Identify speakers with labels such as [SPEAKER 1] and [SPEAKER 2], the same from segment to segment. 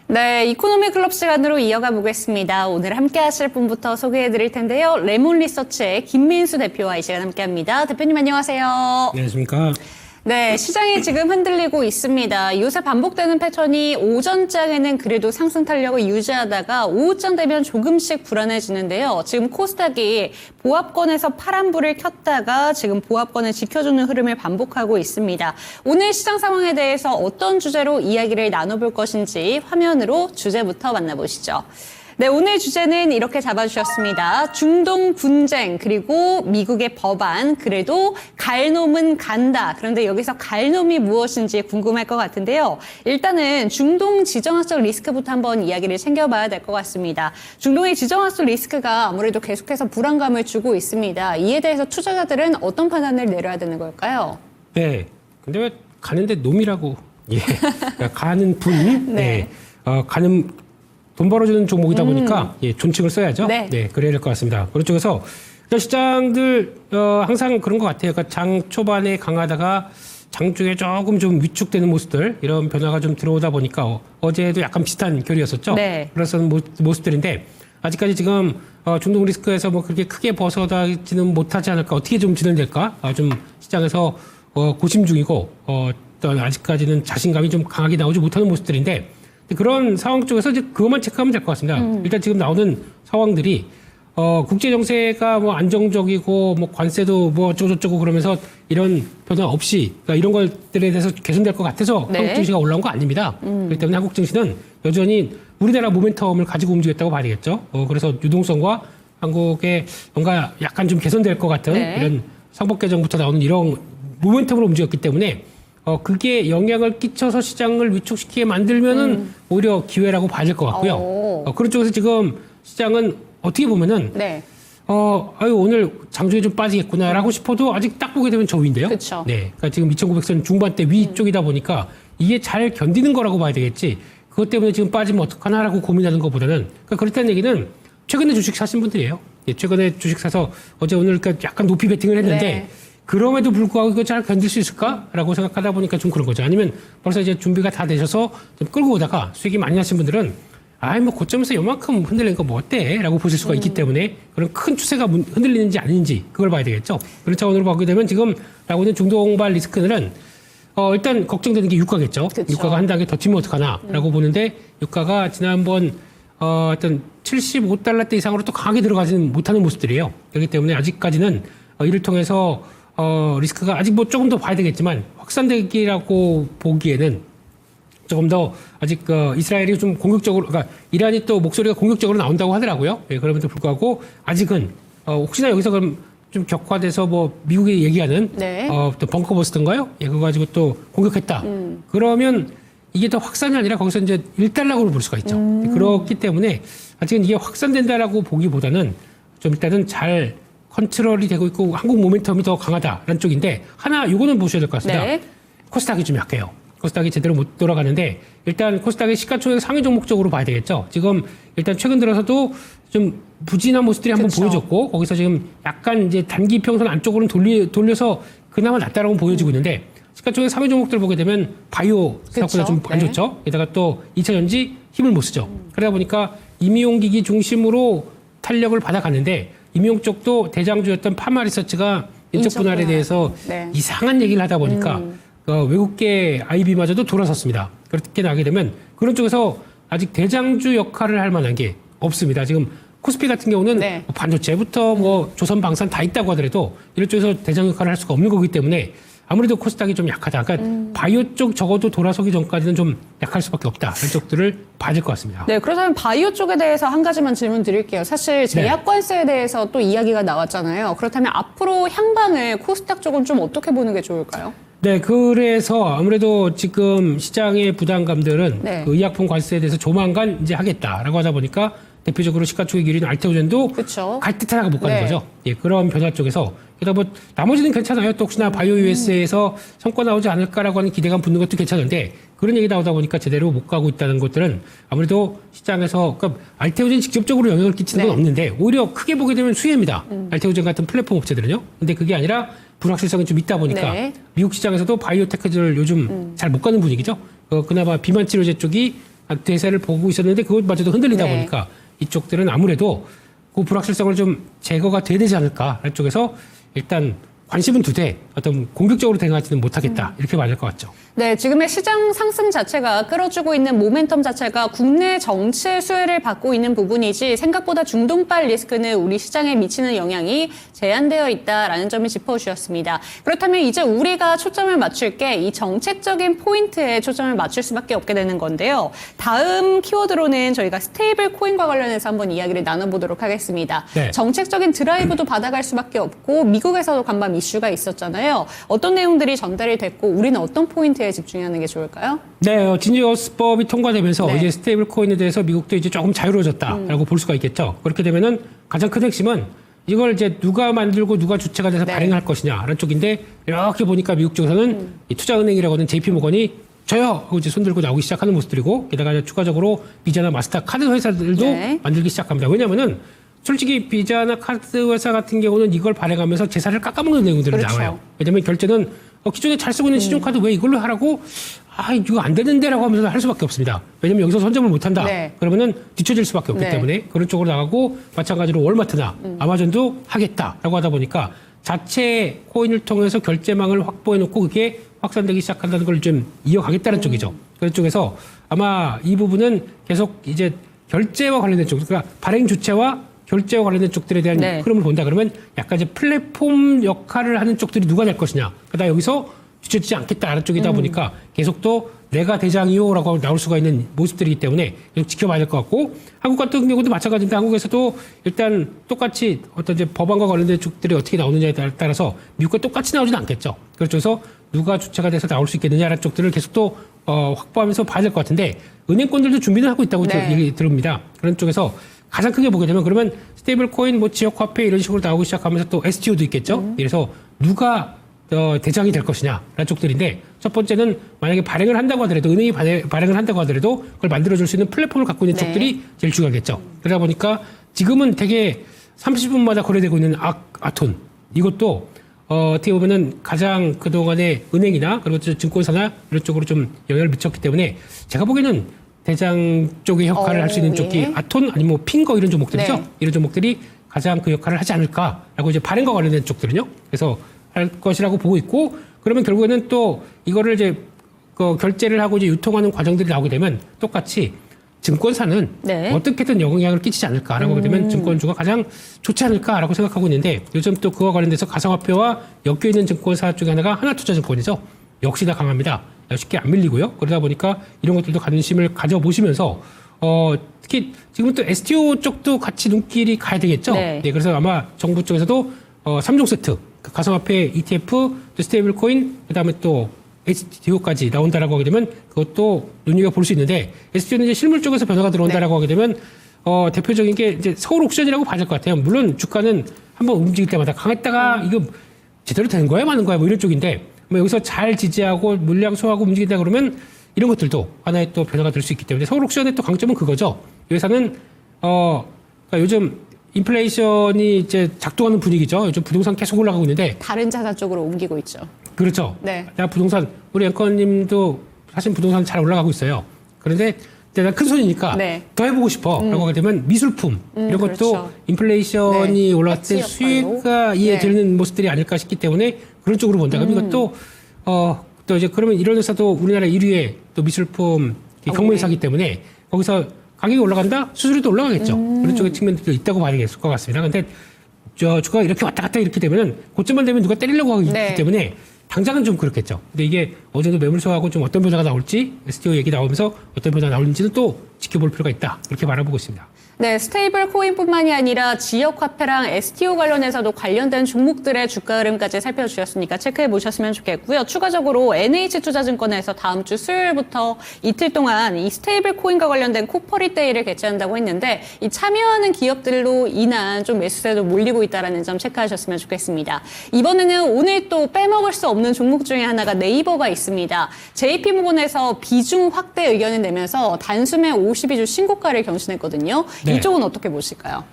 [SPEAKER 1] 네, 이코노미 클럽 시간으로 이어가 보겠습니다. 오늘 함께 하실 분부터 소개해 드릴 텐데요. 레몬 리서치의 김민수 대표와 이 시간 함께 합니다. 대표님 안녕하세요.
[SPEAKER 2] 안녕하십니까.
[SPEAKER 1] 네, 시장이 지금 흔들리고 있습니다. 요새 반복되는 패턴이 오전장에는 그래도 상승 탄력을 유지하다가 오후장 되면 조금씩 불안해지는데요. 지금 코스닥이 보합권에서 파란불을 켰다가 지금 보합권을 지켜주는 흐름을 반복하고 있습니다. 오늘 시장 상황에 대해서 어떤 주제로 이야기를 나눠볼 것인지 화면으로 주제부터 만나보시죠. 네, 오늘 주제는 이렇게 잡아주셨습니다. 중동 분쟁 그리고 미국의 법안 그래도 갈 놈은 간다. 그런데 여기서 갈 놈이 무엇인지 궁금할 것 같은데요. 일단은 중동 지정학적 리스크부터 한번 이야기를 챙겨봐야 될 것 같습니다. 중동의 지정학적 리스크가 아무래도 계속해서 불안감을 주고 있습니다. 이에 대해서 투자자들은 어떤 판단을 내려야 되는 걸까요?
[SPEAKER 2] 네. 근데 왜 가는데 놈이라고? 예. 그러니까 가는 분.
[SPEAKER 1] 네.
[SPEAKER 2] 가는 돈 벌어주는 종목이다 보니까 예, 존칭을 써야죠.
[SPEAKER 1] 네.
[SPEAKER 2] 네, 그래야 될 것 같습니다. 그런 쪽에서 시장들 항상 그런 것 같아요. 그러니까 장 초반에 강하다가 장 중에 조금 좀 위축되는 모습들 이런 변화가 좀 들어오다 보니까 어제도 약간 비슷한 결이었었죠.
[SPEAKER 1] 네.
[SPEAKER 2] 그래서 모습들인데 아직까지 지금 중동 리스크에서 뭐 그렇게 크게 벗어나지는 못하지 않을까, 어떻게 좀 진행될까 좀 시장에서 고심 중이고 어떤 아직까지는 자신감이 좀 강하게 나오지 못하는 모습들인데. 그런 상황 쪽에서 이제 그것만 체크하면 될 것 같습니다. 일단 지금 나오는 상황들이 국제 정세가 뭐 안정적이고 뭐 관세도 뭐 어쩌고저쩌고 그러면서 이런 변화 없이 그러니까 이런 것들에 대해서 개선될 것 같아서
[SPEAKER 1] 네.
[SPEAKER 2] 한국 증시가 올라온 거 아닙니다. 그렇기 때문에 한국 증시는 여전히 우리나라 모멘텀을 가지고 움직였다고 봐야 되겠죠. 그래서 유동성과 한국의 뭔가 약간 좀 개선될 것 같은
[SPEAKER 1] 네.
[SPEAKER 2] 이런 상법 개정부터 나오는 이런 모멘텀으로 움직였기 때문에 그게 영향을 끼쳐서 시장을 위축시키게 만들면은 오히려 기회라고 봐야 될 것 같고요. 그런 쪽에서 지금 시장은 어떻게 보면은
[SPEAKER 1] 네.
[SPEAKER 2] 아유 오늘 장중에 좀 빠지겠구나라고 싶어도 아직 딱 보게 되면 저 위인데요.
[SPEAKER 1] 그쵸.
[SPEAKER 2] 네, 그러니까 지금 2,900선 중반대 위쪽이다 보니까 이게 잘 견디는 거라고 봐야 되겠지. 그것 때문에 지금 빠지면 어떡하나라고 고민하는 것보다는 그러니까 그렇다는 얘기는 최근에 주식 사신 분들이에요. 예, 최근에 주식 사서 어제 오늘 그러니까 약간 높이 베팅을 했는데.
[SPEAKER 1] 네.
[SPEAKER 2] 그럼에도 불구하고 이거 잘 견딜 수 있을까라고 생각하다 보니까 좀 그런 거죠. 아니면 벌써 이제 준비가 다 되셔서 좀 끌고 오다가 수익이 많이 나신 분들은 뭐 고점에서 요만큼 흔들리는 거 뭐 어때? 라고 보실 수가 있기 때문에 그런 큰 추세가 흔들리는지 아닌지 그걸 봐야 되겠죠. 그런 차원으로 보게 되면 지금 나오는 중동발 리스크는 일단 걱정되는 게 유가겠죠.
[SPEAKER 1] 그쵸.
[SPEAKER 2] 유가가 한 단계 더 튀면 어떡하나라고 보는데 유가가 지난번 어떤 75달러대 이상으로 또 강하게 들어가지는 못하는 모습들이에요. 그렇기 때문에 아직까지는 이를 통해서 리스크가 아직 뭐 조금 더 봐야 되겠지만 확산되기라고 보기에는 조금 더 아직 이스라엘이 좀 공격적으로, 그러니까 이란이 또 목소리가 공격적으로 나온다고 하더라고요. 예, 그럼에도 불구하고 아직은 혹시나 여기서 그럼 좀 격화돼서 뭐 미국이 얘기하는
[SPEAKER 1] 네.
[SPEAKER 2] 또 벙커버스터인가요? 예, 그거 가지고 또 공격했다. 그러면 이게 더 확산이 아니라 거기서 이제 일단락으로 볼 수가 있죠. 그렇기 때문에 아직은 이게 확산된다라고 보기보다는 좀 일단은 잘 컨트롤이 되고 있고 한국 모멘텀이 더 강하다라는 쪽인데 하나 요거는 보셔야 될 것 같습니다.
[SPEAKER 1] 네.
[SPEAKER 2] 코스닥이 좀 약해요. 코스닥이 제대로 못 돌아가는데 일단 코스닥의 시가총액 상위 종목적으로 봐야 되겠죠. 지금 일단 최근 들어서도 좀 부진한 모습들이 한번
[SPEAKER 1] 그쵸.
[SPEAKER 2] 보여줬고 거기서 지금 약간 이제 단기 평선 안쪽으로는 돌려서 그나마 낫다라고 보여지고 있는데 시가총액 상위 종목들 보게 되면 바이오 생각보다 좀 안
[SPEAKER 1] 네.
[SPEAKER 2] 좋죠. 게다가 또 2차전지 힘을 못 쓰죠. 그러다 보니까 임용기기 중심으로 탄력을 받아갔는데 임용 쪽도 대장주였던 파마 리서치가 인적 분할에 대해서
[SPEAKER 1] 네.
[SPEAKER 2] 이상한 얘기를 하다 보니까 외국계 IB마저도 돌아섰습니다. 그렇게 나게 되면 그런 쪽에서 아직 대장주 역할을 할 만한 게 없습니다. 지금 코스피 같은 경우는
[SPEAKER 1] 네.
[SPEAKER 2] 뭐 반도체부터 뭐 조선 방산 다 있다고 하더라도 이런 쪽에서 대장 역할을 할 수가 없는 거기 때문에 아무래도 코스닥이 좀 약하다. 그러니까 바이오 쪽 적어도 돌아서기 전까지는 좀 약할 수밖에 없다. 이런 쪽들을 봐야 될 것 같습니다.
[SPEAKER 1] 네, 그렇다면 바이오 쪽에 대해서 한 가지만 질문 드릴게요. 사실 제약 관세에 대해서 또 이야기가 나왔잖아요. 그렇다면 앞으로 향방을 코스닥 쪽은 좀 어떻게 보는 게 좋을까요?
[SPEAKER 2] 네, 그래서 아무래도 지금 시장의 부담감들은
[SPEAKER 1] 네.
[SPEAKER 2] 그 의약품 관세에 대해서 조만간 이제 하겠다라고 하다 보니까 대표적으로 시가총액 1위인 알테오젠도
[SPEAKER 1] 그쵸.
[SPEAKER 2] 갈 듯하다가 못 가는
[SPEAKER 1] 네.
[SPEAKER 2] 거죠. 예, 그런 변화 쪽에서 게다가 뭐 나머지는 괜찮아요. 또 혹시나 바이오 US에서 성과 나오지 않을까라고 하는 기대감 붙는 것도 괜찮은데 그런 얘기 나오다 보니까 제대로 못 가고 있다는 것들은 아무래도 시장에서 그러니까 알테오젠 직접적으로 영향을 끼치는 건
[SPEAKER 1] 네.
[SPEAKER 2] 없는데 오히려 크게 보게 되면 수혜입니다. 알테오젠 같은 플랫폼 업체들은요. 근데 그게 아니라 불확실성이 좀 있다 보니까
[SPEAKER 1] 네.
[SPEAKER 2] 미국 시장에서도 바이오테크들을 요즘 잘 못 가는 분위기죠. 그나마 비만 치료제 쪽이 대세를 보고 있었는데 그것마저도 흔들리다
[SPEAKER 1] 네.
[SPEAKER 2] 보니까 이쪽들은 아무래도 그 불확실성을 좀 제거가 돼야 되지 않을까 하는 쪽에서 일단 관심은 두되 어떤 공격적으로 대응하지는 못하겠다 이렇게 말할 것 같죠.
[SPEAKER 1] 네, 지금의 시장 상승 자체가 끌어주고 있는 모멘텀 자체가 국내 정치의 수혜를 받고 있는 부분이지 생각보다 중동발 리스크는 우리 시장에 미치는 영향이 제한되어 있다라는 점을 짚어주셨습니다. 그렇다면 이제 우리가 초점을 맞출 게 이 정책적인 포인트에 초점을 맞출 수밖에 없게 되는 건데요. 다음 키워드로는 저희가 스테이블 코인과 관련해서 한번 이야기를 나눠보도록 하겠습니다.
[SPEAKER 2] 네.
[SPEAKER 1] 정책적인 드라이브도 받아갈 수밖에 없고 미국에서도 간밤 이슈가 있었잖아요. 어떤 내용들이 전달이 됐고 우리는 어떤 포인트에 집중하는 게 좋을까요?
[SPEAKER 2] 네, 진지어스법이 통과되면서
[SPEAKER 1] 네.
[SPEAKER 2] 이제 스테이블 코인에 대해서 미국도 이제 조금 자유로워졌다라고 볼 수가 있겠죠. 그렇게 되면은 가장 큰 핵심은 이걸 이제 누가 만들고 누가 주체가 돼서
[SPEAKER 1] 네.
[SPEAKER 2] 발행할 것이냐라는 쪽인데 이렇게 보니까 미국 쪽에서는 이 투자은행이라고 하는 JP모건이 저요 하고 이제 손들고 나오기 시작하는 모습들이고 게다가 이제 추가적으로 비자나 마스터카드 회사들도
[SPEAKER 1] 네.
[SPEAKER 2] 만들기 시작합니다. 왜냐하면은 솔직히 비자나 카드 회사 같은 경우는 이걸 발행하면서 제사를 깎아먹는 내용들이
[SPEAKER 1] 그렇죠.
[SPEAKER 2] 나와요. 왜냐면 결제는 기존에 잘 쓰고 있는 신용카드 왜 이걸로 하라고 이거 안 되는데라고 하면서 할 수밖에 없습니다. 왜냐면 여기서 선점을 못한다.
[SPEAKER 1] 네.
[SPEAKER 2] 그러면은 뒤처질 수밖에 없기
[SPEAKER 1] 네.
[SPEAKER 2] 때문에 그런 쪽으로 나가고 마찬가지로 월마트나 아마존도 하겠다라고 하다 보니까 자체 코인을 통해서 결제망을 확보해놓고 그게 확산되기 시작한다는 걸 좀 이어가겠다는 쪽이죠. 그런 쪽에서 아마 이 부분은 계속 이제 결제와 관련된 쪽, 그러니까 발행 주체와 결제와 관련된 쪽들에 대한
[SPEAKER 1] 네.
[SPEAKER 2] 흐름을 본다 그러면 약간 이제 플랫폼 역할을 하는 쪽들이 누가 될 것이냐. 그러다 여기서 뒤처지지 않겠다라는 쪽이다 보니까 계속 또 내가 대장이요라고 나올 수가 있는 모습들이기 때문에 계속 지켜봐야 될 것 같고 한국 같은 경우도 마찬가지인데 한국에서도 일단 똑같이 어떤 이제 법안과 관련된 쪽들이 어떻게 나오느냐에 따라서 미국과 똑같이 나오지는 않겠죠. 그래서 누가 주체가 돼서 나올 수 있겠느냐라는 쪽들을 계속 또 확보하면서 봐야 될 것 같은데 은행권들도 준비를 하고 있다고
[SPEAKER 1] 네.
[SPEAKER 2] 얘기 들읍니다. 그런 쪽에서 가장 크게 보게 되면 그러면 스테이블 코인, 뭐 지역 화폐 이런 식으로 나오기 시작하면서 또 STO도 있겠죠. 그래서 누가 대장이 될 것이냐라는 쪽들인데 첫 번째는 만약에 발행을 한다고 하더라도 은행이 발행을 한다고 하더라도 그걸 만들어줄 수 있는 플랫폼을 갖고 있는
[SPEAKER 1] 네.
[SPEAKER 2] 쪽들이 제일 중요하겠죠. 그러다 보니까 지금은 되게 30분마다 거래되고 있는 아톤 이것도 어떻게 보면은 가장 그동안에 은행이나 그리고 증권사나 이런 쪽으로 좀 영향을 미쳤기 때문에 제가 보기에는 대장 쪽의 역할을 할 수 있는 쪽이
[SPEAKER 1] 예.
[SPEAKER 2] 아톤 아니면 뭐 핑거 이런 종목들이죠.
[SPEAKER 1] 네.
[SPEAKER 2] 이런 종목들이 가장 그 역할을 하지 않을까라고 이제 발행과 관련된 쪽들은요. 그래서 할 것이라고 보고 있고 그러면 결국에는 또 이거를 이제 결제를 하고 이제 유통하는 과정들이 나오게 되면 똑같이 증권사는
[SPEAKER 1] 네.
[SPEAKER 2] 어떻게든 영향을 끼치지 않을까라고 하게 되면 증권주가 가장 좋지 않을까라고 생각하고 있는데 요즘 또 그와 관련돼서 가상화폐와 엮여 있는 증권사 중에 하나가 하나투자증권이죠. 역시나 강합니다. 쉽게 안 밀리고요. 그러다 보니까 이런 것들도 관심을 가져보시면서 특히 지금은 또 STO 쪽도 같이 눈길이 가야 되겠죠.
[SPEAKER 1] 네.
[SPEAKER 2] 네, 그래서 아마 정부 쪽에서도 3종 세트 그 가상화폐 ETF, 또 스테이블 코인, 그다음에 또 STO까지 나온다라고 하게 되면 그것도 눈여겨 볼 수 있는데 STO는 이제 실물 쪽에서 변화가 들어온다라고 하게 되면 대표적인 게 이제 서울 옥션이라고 봐야 될 것 같아요. 물론 주가는 한번 움직일 때마다 강했다가 이거 제대로 되는 거야, 마는 거야, 뭐 이런 쪽인데 뭐 여기서 잘 지지하고 물량 소화하고 움직인다 그러면 이런 것들도 하나의 또 변화가 될 수 있기 때문에 서울 옥션의 또 강점은 그거죠. 이 회사는 그러니까 요즘 인플레이션이 이제 작동하는 분위기죠. 요즘 부동산 계속 올라가고 있는데
[SPEAKER 1] 다른 자산 쪽으로 옮기고 있죠.
[SPEAKER 2] 그렇죠.
[SPEAKER 1] 네.
[SPEAKER 2] 내가 부동산 우리 앵커님도 사실 부동산 잘 올라가고 있어요. 그런데 내가 큰 손이니까
[SPEAKER 1] 네.
[SPEAKER 2] 더 해보고 싶어라고 하게 되면 미술품 이런 것도
[SPEAKER 1] 그렇죠.
[SPEAKER 2] 인플레이션이
[SPEAKER 1] 네.
[SPEAKER 2] 올라갔을 때
[SPEAKER 1] 해치 역할로.
[SPEAKER 2] 수혜가 이해되는
[SPEAKER 1] 네.
[SPEAKER 2] 모습들이 아닐까 싶기 때문에 그런 쪽으로 본다. 그럼 이것도 또 이제 그러면 이런 회사도 우리나라 1위의 또 미술품 경매사기 때문에 거기서 가격이 올라간다? 수수료도 올라가겠죠. 그런 쪽의 측면도 있다고 봐야 될 것 같습니다. 근데 주가가 이렇게 왔다 갔다 이렇게 되면은 고점만 되면 누가 때리려고 하기
[SPEAKER 1] 네.
[SPEAKER 2] 때문에 당장은 좀 그렇겠죠. 근데 이게 어느 정도 매물소하고 좀 어떤 변화가 나올지 STO 얘기 나오면서 어떤 변화가 나올지는 또 지켜볼 필요가 있다. 그렇게 바라보고 있습니다.
[SPEAKER 1] 네, 스테이블 코인뿐만이 아니라 지역 화폐랑 STO 관련해서도 관련된 종목들의 주가 흐름까지 살펴주셨으니까 체크해 보셨으면 좋겠고요. 추가적으로 NH투자증권에서 다음 주 수요일부터 이틀 동안 이 스테이블 코인과 관련된 코퍼리 데이를 개최한다고 했는데 이 참여하는 기업들로 인한 좀 매수세도 몰리고 있다는 점 체크하셨으면 좋겠습니다. 이번에는 오늘 또 빼먹을 수 없는 종목 중에 하나가 네이버가 있습니다. JP모건에서 비중 확대 의견을 내면서 단숨에 52주 신고가를 경신했거든요.
[SPEAKER 2] 네.
[SPEAKER 1] 이쪽은 어떻게 보실까요?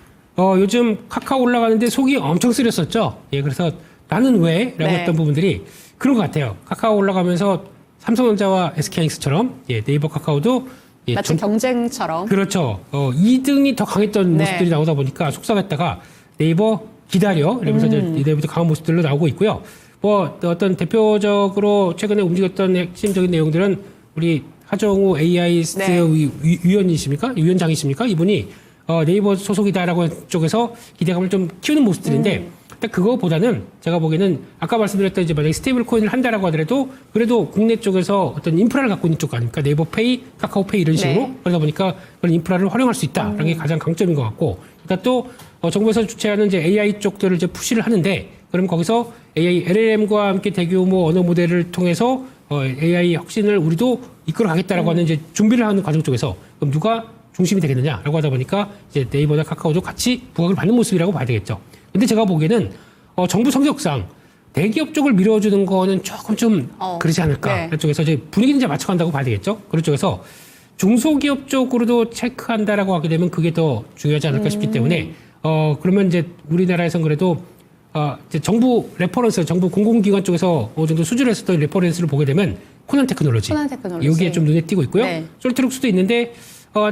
[SPEAKER 2] 요즘 카카오 올라가는데 속이 엄청 쓰렸었죠. 예, 그래서 나는 왜? 라고
[SPEAKER 1] 네.
[SPEAKER 2] 했던 부분들이 그런 것 같아요. 카카오 올라가면서 삼성전자와 SK하이닉스처럼 예, 네이버 카카오도 예,
[SPEAKER 1] 마치 경쟁처럼.
[SPEAKER 2] 그렇죠. 2등이 더 강했던
[SPEAKER 1] 네.
[SPEAKER 2] 모습들이 나오다 보니까 속상했다가 네이버 기다려 이러면서 이제 네이버도 강한 모습들로 나오고 있고요. 뭐 어떤 대표적으로 최근에 움직였던 핵심적인 내용들은 우리 하정우 AI스트
[SPEAKER 1] 네.
[SPEAKER 2] 위원이십니까? 위원장이십니까? 이분이 네이버 소속이다라고 쪽에서 기대감을 좀 키우는 모습들인데 근데 그거보다는 제가 보기에는 아까 말씀드렸던 이제 만약에 스테이블 코인을 한다라고 하더라도 그래도 국내 쪽에서 어떤 인프라를 갖고 있는 쪽 아닙니까? 네이버페이, 카카오페이 이런 식으로
[SPEAKER 1] 네.
[SPEAKER 2] 그러다 보니까 그런 인프라를 활용할 수 있다라는 게 가장 강점인 것 같고 일단 또 정부에서 주최하는 이제 AI 쪽들을 이제 푸시를 하는데 그럼 거기서 AI LLM과 함께 대규모 언어 모델을 통해서 AI 혁신을 우리도 이끌어 가겠다라고 하는 이제 준비를 하는 과정 쪽에서 그럼 누가 중심이 되겠느냐라고 하다 보니까 이제 네이버나 카카오도 같이 부각을 받는 모습이라고 봐야 되겠죠. 근데 제가 보기에는 정부 성격상 대기업 쪽을 밀어주는 거는 조금 좀 그러지 않을까.
[SPEAKER 1] 네.
[SPEAKER 2] 그쪽에서 이제 분위기는 이제 맞춰간다고 봐야 되겠죠. 그런 쪽에서 중소기업 쪽으로도 체크한다라고 하게 되면 그게 더 중요하지 않을까 싶기 때문에 그러면 이제 우리나라에선 그래도 이제 정부 레퍼런스, 정부 공공기관 쪽에서 어느 정도 수주를 했었던 레퍼런스를 보게 되면 코난 테크놀로지.
[SPEAKER 1] 코난 테크놀로지.
[SPEAKER 2] 여기에 좀 눈에 띄고 있고요.
[SPEAKER 1] 네.
[SPEAKER 2] 솔트룩스도 있는데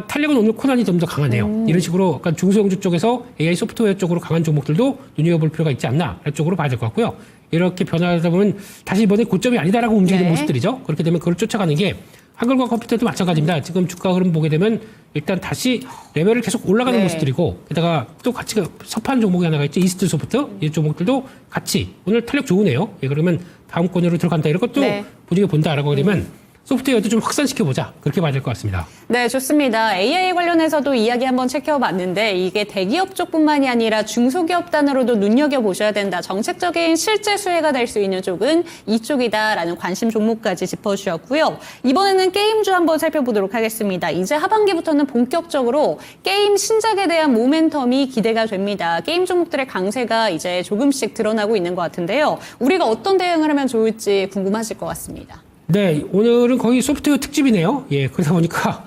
[SPEAKER 2] 탄력은 오늘 코난이 좀 더 강하네요. 이런 식으로 약간 중소형주 쪽에서 AI 소프트웨어 쪽으로 강한 종목들도 눈여겨볼 필요가 있지 않나 이런 쪽으로 봐야 될 것 같고요. 이렇게 변화하다 보면 다시 이번에 고점이 아니다라고 움직이는
[SPEAKER 1] 네.
[SPEAKER 2] 모습들이죠. 그렇게 되면 그걸 쫓아가는 게 한글과 컴퓨터도 마찬가지입니다. 지금 주가 흐름 보게 되면 일단 다시 레벨을 계속 올라가는
[SPEAKER 1] 네.
[SPEAKER 2] 모습들이고 게다가 또 같이 섭한 종목이 하나가 있죠. 이스트 소프트 이 종목들도 같이 오늘 탄력 좋으네요. 예, 그러면 다음 권으로 들어간다 이런 것도
[SPEAKER 1] 네.
[SPEAKER 2] 분위기 본다라고 하게 되면 소프트웨어도 좀 확산시켜보자 그렇게 봐야 될 것 같습니다.
[SPEAKER 1] 네, 좋습니다. AI 관련해서도 이야기 한번 체크해봤는데 이게 대기업 쪽뿐만이 아니라 중소기업 단으로도 눈여겨보셔야 된다. 정책적인 실제 수혜가 될 수 있는 쪽은 이쪽이다라는 관심 종목까지 짚어주셨고요. 이번에는 게임주 한번 살펴보도록 하겠습니다. 이제 하반기부터는 본격적으로 게임 신작에 대한 모멘텀이 기대가 됩니다. 게임 종목들의 강세가 이제 조금씩 드러나고 있는 것 같은데요. 우리가 어떤 대응을 하면 좋을지 궁금하실 것 같습니다.
[SPEAKER 2] 네, 오늘은 거의 소프트웨어 특집이네요. 예, 그러다 보니까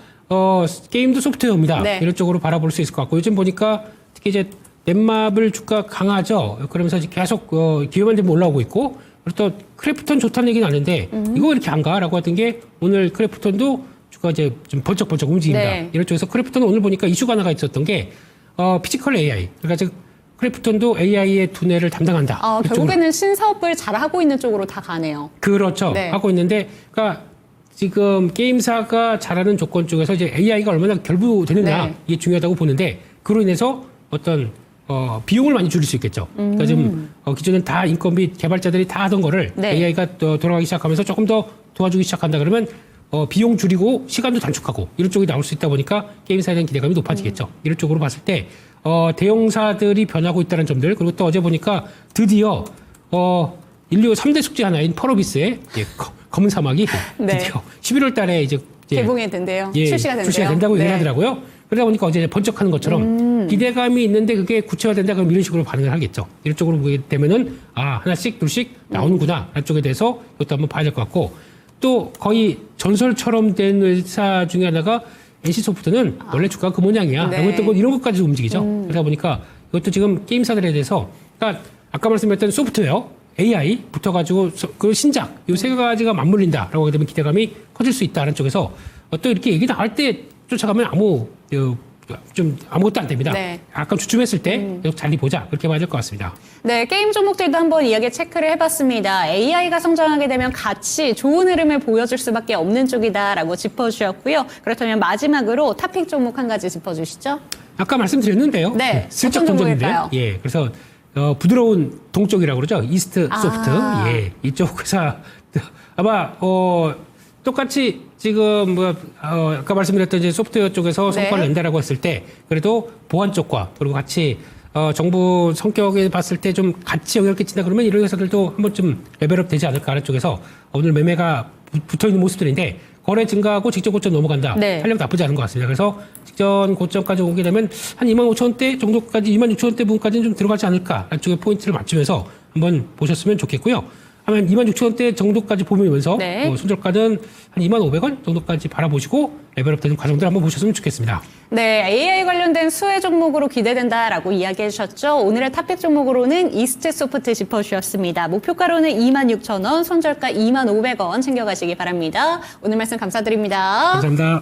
[SPEAKER 2] 게임도 소프트웨어입니다.
[SPEAKER 1] 네.
[SPEAKER 2] 이런 쪽으로 바라볼 수 있을 것 같고 요즘 보니까 특히 이제 넷마블 주가 강하죠. 그러면서 이제 계속 기회만 되면 올라오고 있고 그리고 또 크래프톤 좋다는 얘기는 아는데 이거 왜 이렇게 안 가라고 하던 게 오늘 크래프톤도 주가 이제 좀 번쩍번쩍 움직입니다.
[SPEAKER 1] 네.
[SPEAKER 2] 이런 쪽에서 크래프톤은 오늘 보니까 이슈가 하나가 있었던 게 피지컬 AI. 그러니까 즉 크래프톤도 AI의 두뇌를 담당한다. 이쪽으로.
[SPEAKER 1] 결국에는 신사업을 잘하고 있는 쪽으로 다 가네요.
[SPEAKER 2] 그렇죠.
[SPEAKER 1] 네.
[SPEAKER 2] 하고 있는데, 그러니까 지금 게임사가 잘하는 조건 쪽에서 이제 AI가 얼마나 결부되느냐
[SPEAKER 1] 네.
[SPEAKER 2] 이게 중요하다고 보는데 그로 인해서 어떤 비용을 많이 줄일 수 있겠죠. 그러니까 지금 기존엔 다 인건비 개발자들이 다 하던 거를
[SPEAKER 1] 네.
[SPEAKER 2] AI가 돌아가기 시작하면서 조금 더 도와주기 시작한다 그러면 비용 줄이고 시간도 단축하고 이런 쪽이 나올 수 있다 보니까 게임사에 대한 기대감이 높아지겠죠. 이런 쪽으로 봤을 때 대형사들이 변하고 있다는 점들 그리고 또 어제 보니까 드디어 인류 3대 숙제 하나인 펄어비스의 검은 사막이
[SPEAKER 1] 네.
[SPEAKER 2] 드디어 11월 달에 이제
[SPEAKER 1] 개봉이 된대요. 출시가 된대요.
[SPEAKER 2] 된다고
[SPEAKER 1] 네.
[SPEAKER 2] 얘기하더라고요. 그러다 보니까 어제 번쩍하는 것처럼 기대감이 있는데 그게 구체화된다 그럼 이런 식으로 반응을 하겠죠. 이런 쪽으로 보게 되면은 하나씩 둘씩 나오는구나 라는 쪽에 대해서 이것도 한번 봐야 될 것 같고 또 거의 전설처럼 된 회사 중에 하나가 NC소프트는 원래 주가가 그 모양이야.
[SPEAKER 1] 네.
[SPEAKER 2] 라고 했던 건 이런 것까지 움직이죠. 그러다 보니까 이것도 지금 게임사들에 대해서 그러니까 아까 말씀드렸던 소프트웨어, AI 붙어가지고 그 신작 이 세 가지가 맞물린다라고 하게 되면 기대감이 커질 수 있다는 쪽에서 또 이렇게 얘기 나올 때 쫓아가면 좀 아무것도 안 됩니다.
[SPEAKER 1] 네.
[SPEAKER 2] 약간 주춤했을 때 계속 잘 보자 그렇게 봐야 될 것 같습니다.
[SPEAKER 1] 네, 게임 종목들도 한번 이야기 체크를 해봤습니다. AI가 성장하게 되면 같이 좋은 흐름을 보여줄 수밖에 없는 쪽이다라고 짚어주셨고요. 그렇다면 마지막으로 탑픽 종목 한 가지 짚어주시죠.
[SPEAKER 2] 아까 말씀드렸는데요.
[SPEAKER 1] 네,
[SPEAKER 2] 슬쩍
[SPEAKER 1] 어떤
[SPEAKER 2] 던졌는데,
[SPEAKER 1] 종목일까요?
[SPEAKER 2] 예, 그래서 부드러운 동쪽이라고 그러죠. 이스트 소프트, 예, 이쪽 회사 아마 똑같이 지금 아까 말씀드렸던 이제 소프트웨어 쪽에서 성과를
[SPEAKER 1] 네.
[SPEAKER 2] 낸다라고 했을 때 그래도 보안 쪽과 그리고 같이 정부 성격에 봤을 때 좀 같이 연결 끼친다 그러면 이런 회사들도 한번 좀 레벨업 되지 않을까 하는 쪽에서 오늘 매매가 붙어 있는 모습들인데 거래 증가하고 직전 고점 넘어간다.
[SPEAKER 1] 네.
[SPEAKER 2] 탄력 나쁘지 않은 것 같습니다. 그래서 직전 고점까지 오게 되면 한 25,000원대 정도까지 26,000원대 부분까지는 좀 들어가지 않을까 안쪽에 포인트를 맞추면서 한번 보셨으면 좋겠고요. 하면 26,000원대 정도까지 보면서
[SPEAKER 1] 네.
[SPEAKER 2] 손절가는 한 2,500원 정도까지 바라보시고 레벨업 되는 과정들 한번 보셨으면 좋겠습니다.
[SPEAKER 1] 네, AI 관련된 수혜 종목으로 기대된다라고 이야기해 주셨죠. 오늘의 탑픽 종목으로는 이스트 소프트 짚어주셨습니다. 목표가로는 26,000원, 손절가 2,500원 챙겨가시기 바랍니다. 오늘 말씀 감사드립니다.
[SPEAKER 2] 감사합니다.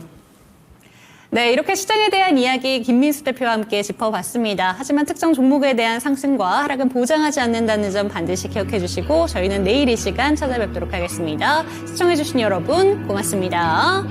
[SPEAKER 1] 네, 이렇게 시장에 대한 이야기 김민수 대표와 함께 짚어봤습니다. 하지만 특정 종목에 대한 상승과 하락은 보장하지 않는다는 점 반드시 기억해 주시고 저희는 내일 이 시간 찾아뵙도록 하겠습니다. 시청해 주신 여러분 고맙습니다.